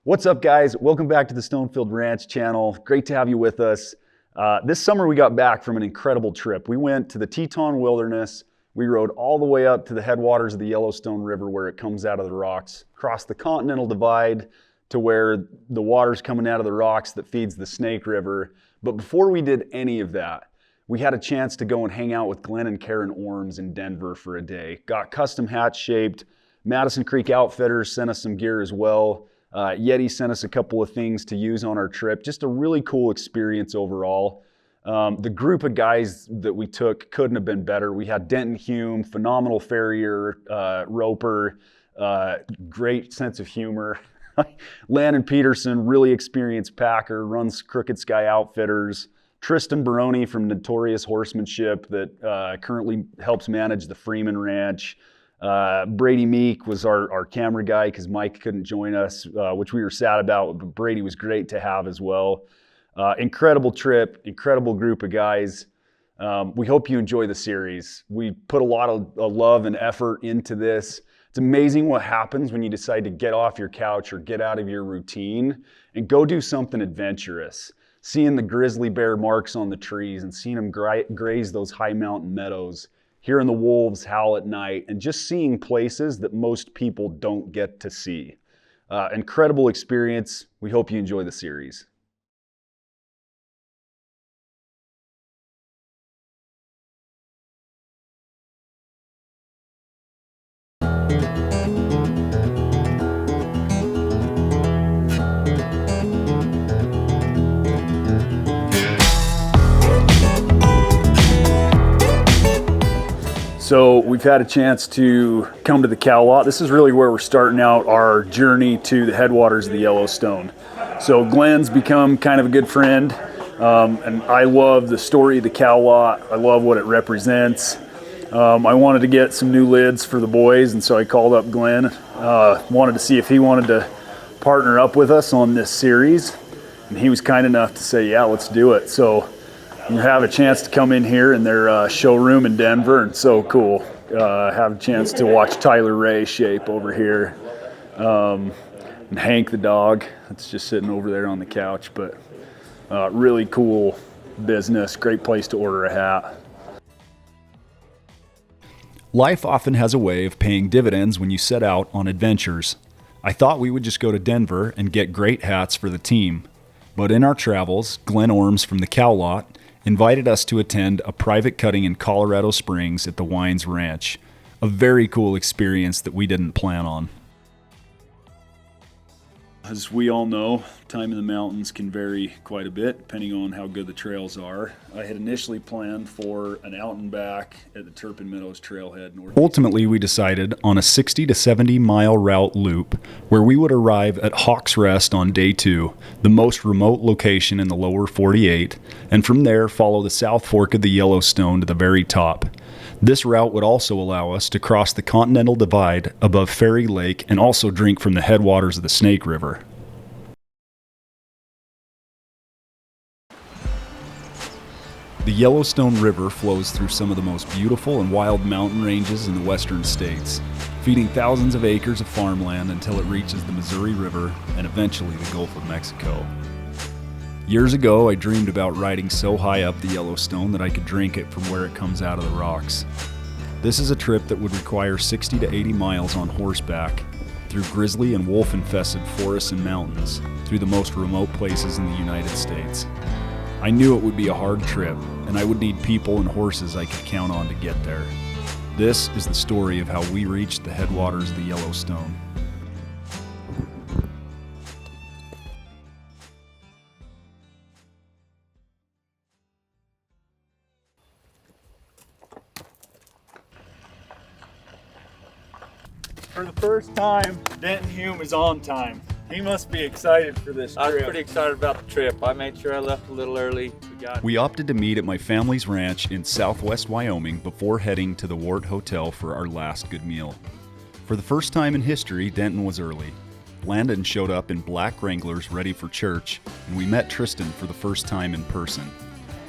What's up, guys? Welcome back to the Stonefield Ranch channel. Great to have you with us. This summer we got back from an incredible trip. We went to the Teton Wilderness. We rode all the way up to the headwaters of the Yellowstone River where it comes out of the rocks, across the Continental Divide to where the water's coming out of the rocks that feeds the Snake River. But before we did any of that, we had a chance to go and hang out with Glenn and Karen Orms in Denver for a day. Got custom hats shaped. Madison Creek Outfitters sent us some gear as well. Yeti sent us a couple of things to use on our trip. Just a really cool experience overall. The group of guys that we took couldn't have been better. We had Denton Hume, phenomenal farrier, roper, great sense of humor. Landon Peterson, really experienced packer, runs Crooked Sky Outfitters. Tristan Baroni from Notorious Horsemanship that currently helps manage the Freeman Ranch. Brady Meek was our camera guy because Mike couldn't join us, which we were sad about, but Brady was great to have as well. Incredible trip, incredible group of guys. We hope you enjoy the series. We put a lot of love and effort into this. It's amazing what happens when you decide to get off your couch or get out of your routine and go do something adventurous. Seeing the grizzly bear marks on the trees and seeing them graze those high mountain meadows, hearing the wolves howl at night, and just seeing places that most people don't get to see. Incredible experience. We hope you enjoy the series. So we've had a chance to come to the cow lot. This is really where we're starting out our journey to the headwaters of the Yellowstone. So Glenn's become kind of a good friend, and I love the story of the cow lot. I love what it represents. I wanted to get some new lids for the boys, and so I called up Glenn. Wanted to see if he wanted to partner up with us on this series, and he was kind enough to say, yeah, let's do it. So you have a chance to come in here in their showroom in Denver, and so cool. Have a chance to watch Tyler Ray shape over here, and Hank the dog that's just sitting over there on the couch. But really cool business, great place to order a hat. Life often has a way of paying dividends when you set out on adventures. I thought we would just go to Denver and get great hats for the team. But in our travels, Glenn Orms from the Cow Lot invited us to attend a private cutting in Colorado Springs at the Wines Ranch. A very cool experience that we didn't plan on. As we all know, time in the mountains can vary quite a bit depending on how good the trails are. I had initially planned for an out and back at the Turpin Meadows trailhead. Ultimately, we decided on a 60 to 70 mile route loop where we would arrive at Hawk's Rest on day 2, the most remote location in the lower 48, and from there follow the South Fork of the Yellowstone to the very top. This route would also allow us to cross the Continental Divide above Fairy Lake and also drink from the headwaters of the Snake River. The Yellowstone River flows through some of the most beautiful and wild mountain ranges in the western states, feeding thousands of acres of farmland until it reaches the Missouri River and eventually the Gulf of Mexico. Years ago, I dreamed about riding so high up the Yellowstone that I could drink it from where it comes out of the rocks. This is a trip that would require 60 to 80 miles on horseback, through grizzly and wolf-infested forests and mountains, through the most remote places in the United States. I knew it would be a hard trip, and I would need people and horses I could count on to get there. This is the story of how we reached the headwaters of the Yellowstone. For the first time, Denton Hume is on time. He must be excited for this trip. I was pretty excited about the trip. I made sure I left a little early. We opted to meet at my family's ranch in southwest Wyoming before heading to the Wart Hotel for our last good meal. For the first time in history, Denton was early. Landon showed up in black Wranglers ready for church, and we met Tristan for the first time in person.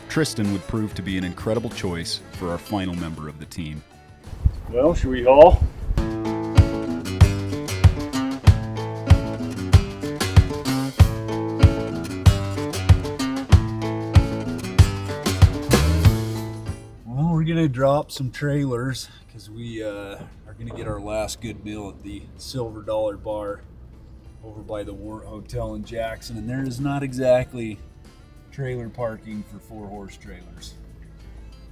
Tristan would prove to be an incredible choice for our final member of the team. Well, should we haul? gonna drop some trailers because we are gonna get our last good meal at the Silver Dollar Bar over by the Wart Hotel in Jackson, and there is not exactly trailer parking for 4-horse trailers.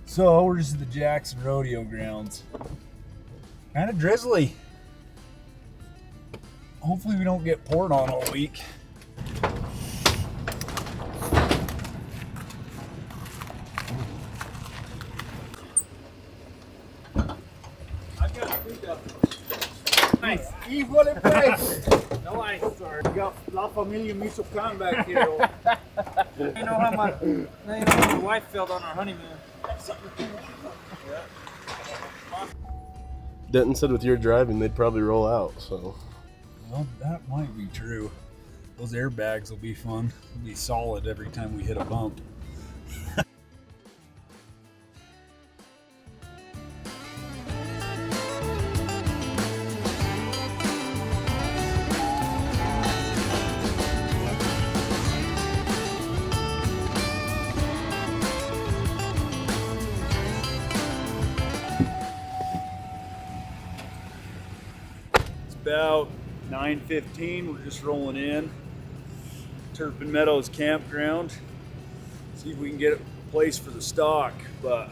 So we're just at the Jackson Rodeo Grounds. Kind of drizzly. Hopefully we don't get poured on all week. Nice. Híjole, pues. No ice, sorry. We got La Familia Michoacan back here. You know how my wife felt on our honeymoon. Denton said with your driving, they'd probably roll out, so. Well, that might be true. Those airbags will be fun. They'll be solid every time we hit a bump. About 9:15, we're just rolling in. Turpin Meadows campground. See if we can get a place for the stock, but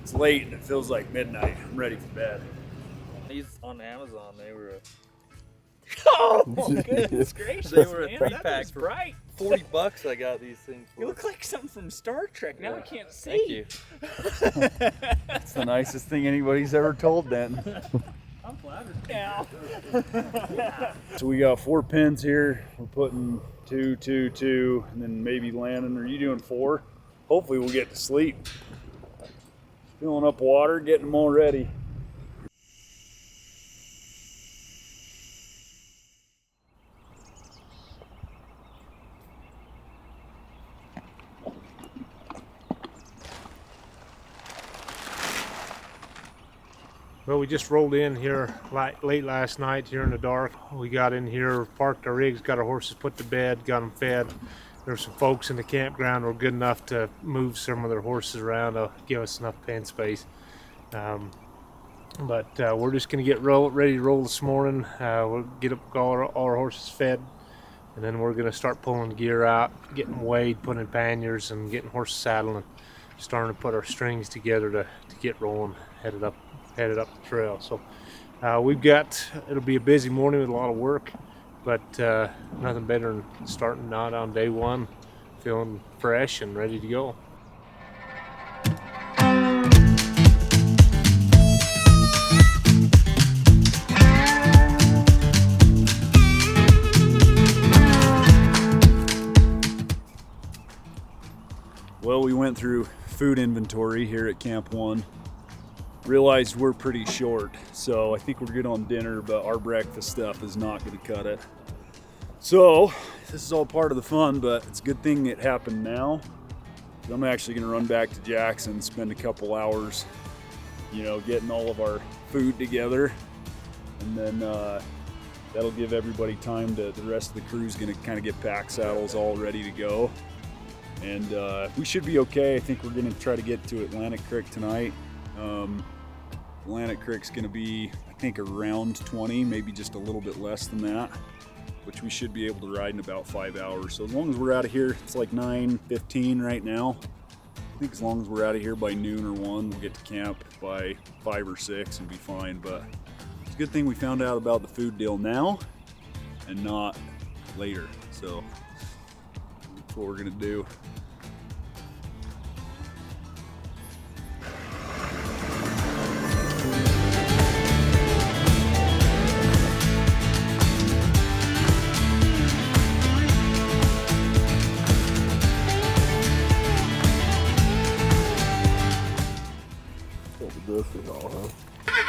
it's late and it feels like midnight. I'm ready for bed. These on Amazon, they were Oh, goodness gracious. They were a man, 3-pack that was for bright. $40. I got these things for. You look like something from Star Trek. Now I can't see. Thank you. That's the nicest thing anybody's ever told Denton. I'm flattered. Yeah. So we got 4 pins here. We're putting 2, 2, 2, and then maybe Landon. Are you doing 4? Hopefully we'll get to sleep. Filling up water, getting them all ready. Well, we just rolled in here late last night here in the dark. We got in here, parked our rigs, got our horses put to bed, got them fed. There were some folks in the campground who were good enough to move some of their horses around to give us enough pen space. But we're just going to get ready to roll this morning. We'll get up all our horses fed, and then we're going to start pulling gear out, getting weighed, putting in panniers, and getting horses saddled, and starting to put our strings together to get rolling, headed up the trail. So it'll be a busy morning with a lot of work, but nothing better than starting out on day one feeling fresh and ready to go. Well, we went through food inventory here at Camp 1. Realized we're pretty short, so I think we're good on dinner, but our breakfast stuff is not going to cut it. So this is all part of the fun, but it's a good thing it happened now. I'm actually going to run back to Jackson, spend a couple hours, getting all of our food together, and then that'll give everybody time to. The rest of the crew's going to kind of get pack saddles all ready to go, and we should be okay. I think we're going to try to get to Atlantic Creek tonight. Atlantic Creek's going to be, I think, around 20, maybe just a little bit less than that, which we should be able to ride in about 5 hours. So as long as we're out of here, it's like 9:15 right now. I think as long as we're out of here by noon or 1, we'll get to camp by 5 or 6 and be fine. But it's a good thing we found out about the food deal now and not later. So that's what we're going to do.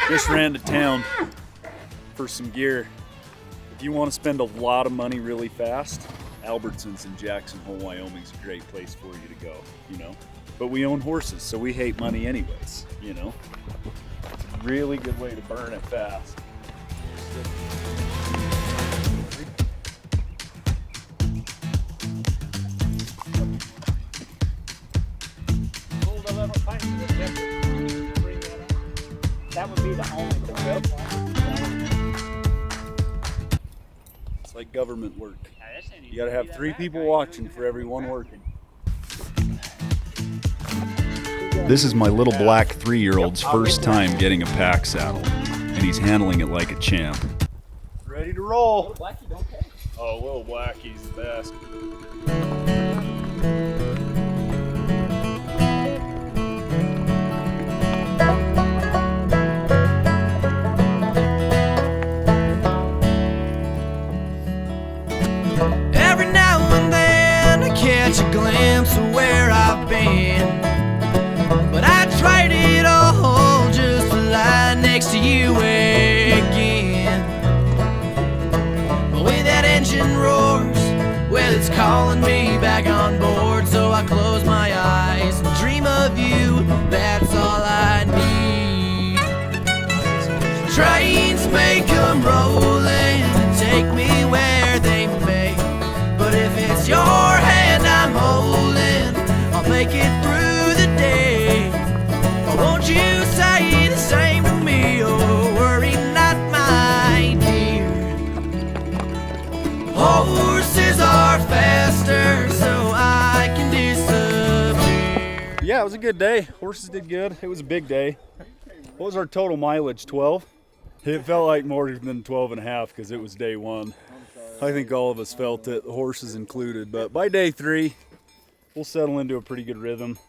Just ran to town for some gear. If you want to spend a lot of money really fast, Albertsons in Jackson Hole, Wyoming is a great place for you to go, But we own horses, so we hate money anyways, It's a really good way to burn it fast. Hold a little tight. That would be the only thing. It's like government work. You gotta have 3 people watching for every one working. This is my little black 3-year-old's first time getting a pack saddle, and he's handling it like a champ. Ready to roll. Blackie don't care. Oh, little Blackie's the best. Every now and then I catch a glimpse of where I've been, but I tried it all just to lie next to you again. But when that engine roars, well, it's calling me back on board. So I close my eyes and dream of you, that's all I need. Trains may come rolling and take me where they may, but if it's your hand I'm holding, I'll make it through the day. Oh, won't you say the same to me? Oh, worry not, my dear. Horses are faster, so I can disappear. Yeah, it was a good day. Horses did good. It was a big day. What was our total mileage? 12? It felt like more than 12 and a half because it was day 1. I think all of us felt it, the horses included. But by day 3, we'll settle into a pretty good rhythm.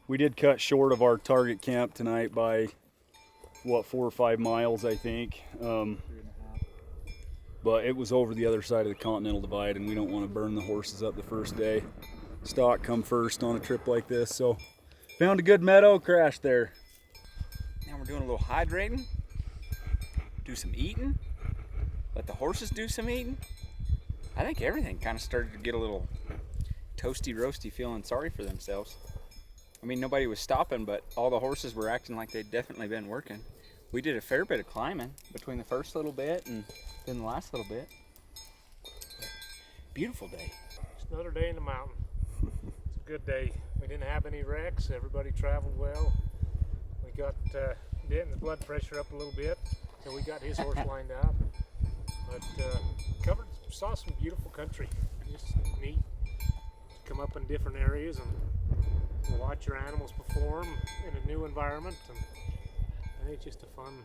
We did cut short of our target camp tonight by, what, 4 or 5 miles, I think. But it was over the other side of the Continental Divide, and we don't want to burn the horses up the first day. Stock come first on a trip like this. So found a good meadow, crashed there. Now we're doing a little hydrating, do some eating, let the horses do some eating. I think everything kind of started to get a little toasty roasty, feeling sorry for themselves. I mean, nobody was stopping, but all the horses were acting like they'd definitely been working. We did a fair bit of climbing between the first little bit and then the last little bit. Beautiful day. It's another day in the mountain. It's a good day. We didn't have any wrecks. Everybody traveled well. We got getting the blood pressure up a little bit, so we got his horse lined out. But saw some beautiful country. Just neat to come up in different areas and watch your animals perform in a new environment. And I think it's just a fun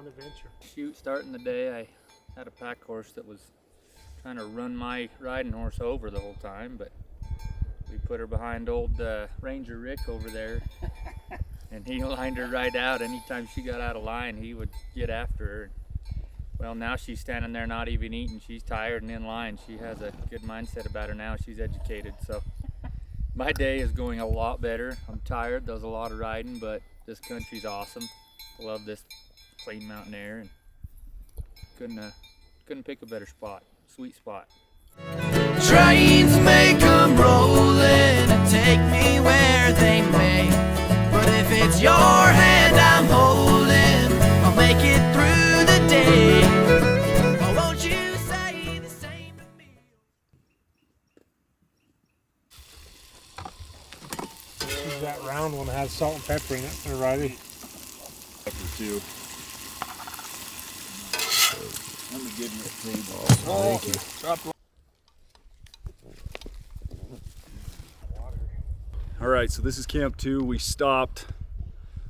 adventure. Shoot, starting the day, I had a pack horse that was trying to run my riding horse over the whole time, but we put her behind old Ranger Rick over there, and he lined her right out. Anytime she got out of line, he would get after her. Well, now she's standing there not even eating. She's tired and in line. She has a good mindset about her now. She's educated, so my day is going a lot better. I'm tired. There was a lot of riding, but this country's awesome. I love this clean mountain air, and couldn't pick a better spot. Sweet spot. Trains may come rolling and take me where they may, but if it's your hand I'm holding, I'll make it through the day. Oh, won't you say the same to me? This is that round one that has salt and pepper in it. They're righty. Pepper too. Let me give you a table. Thank you. All right, so this is camp 2. We stopped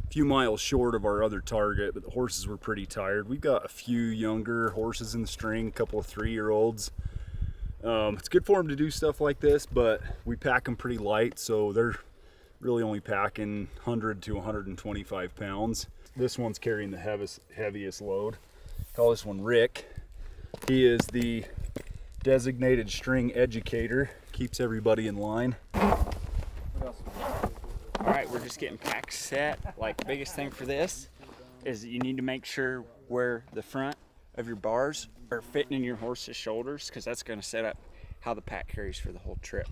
a few miles short of our other target, but the horses were pretty tired. We've got a few younger horses in the string, a couple of 3-year-olds. It's good for them to do stuff like this, but we pack them pretty light, so they're really only packing 100 to 125 pounds. This one's carrying the heaviest load. Call this one Rick. He is the designated string educator, keeps everybody in line. All right, we're just getting packs set. Like, the biggest thing for this is you need to make sure where the front of your bars are fitting in your horse's shoulders, because that's going to set up how the pack carries for the whole trip.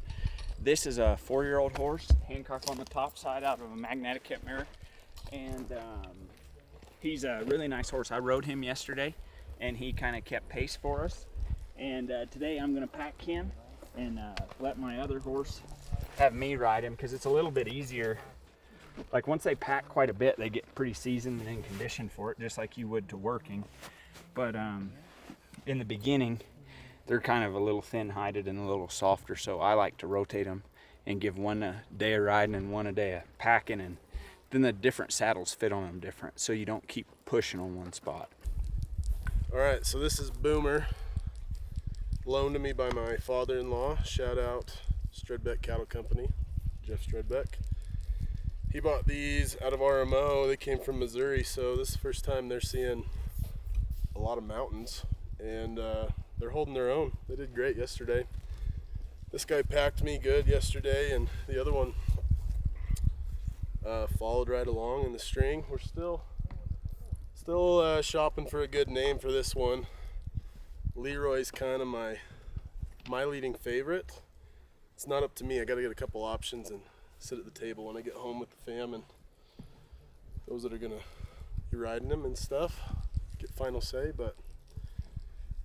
This is a 4-year-old horse, Hancock on the top side out of a magnetic hip mirror, and he's a really nice horse. I rode him yesterday, and he kind of kept pace for us. And today I'm going to pack him and let my other horse have me ride him, because it's a little bit easier like once they pack quite a bit, they get pretty seasoned and in condition for it, just like you would to working. But in the beginning, they're kind of a little thin-hided and a little softer, so I like to rotate them and give one a day of riding and one a day of packing, and then the different saddles fit on them different, so you don't keep pushing on one spot. All right, so this is Boomer, loaned to me by my father-in-law. Shout out Stredbeck Cattle Company, Jeff Stredbeck. He bought these out of RMO. They came from Missouri, so this is the first time they're seeing a lot of mountains, and they're holding their own. They did great yesterday. This guy packed me good yesterday, and the other one followed right along in the string. We're still shopping for a good name for this one. Leroy's kind of my leading favorite. It's not up to me. I got to get a couple options and sit at the table when I get home with the fam and those that are gonna be riding them and stuff. Get final say, but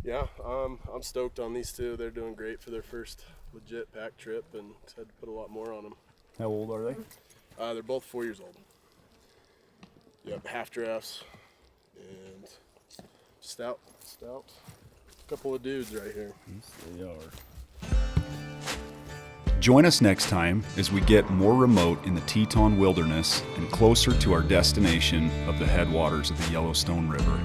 yeah, I'm stoked on these two. They're doing great for their first legit pack trip, and had to put a lot more on them. How old are they? They're both 4 years old. Yep, half drafts and stout. Couple of dudes right here. Yes, they are. Join us next time as we get more remote in the Teton Wilderness and closer to our destination of the headwaters of the Yellowstone River.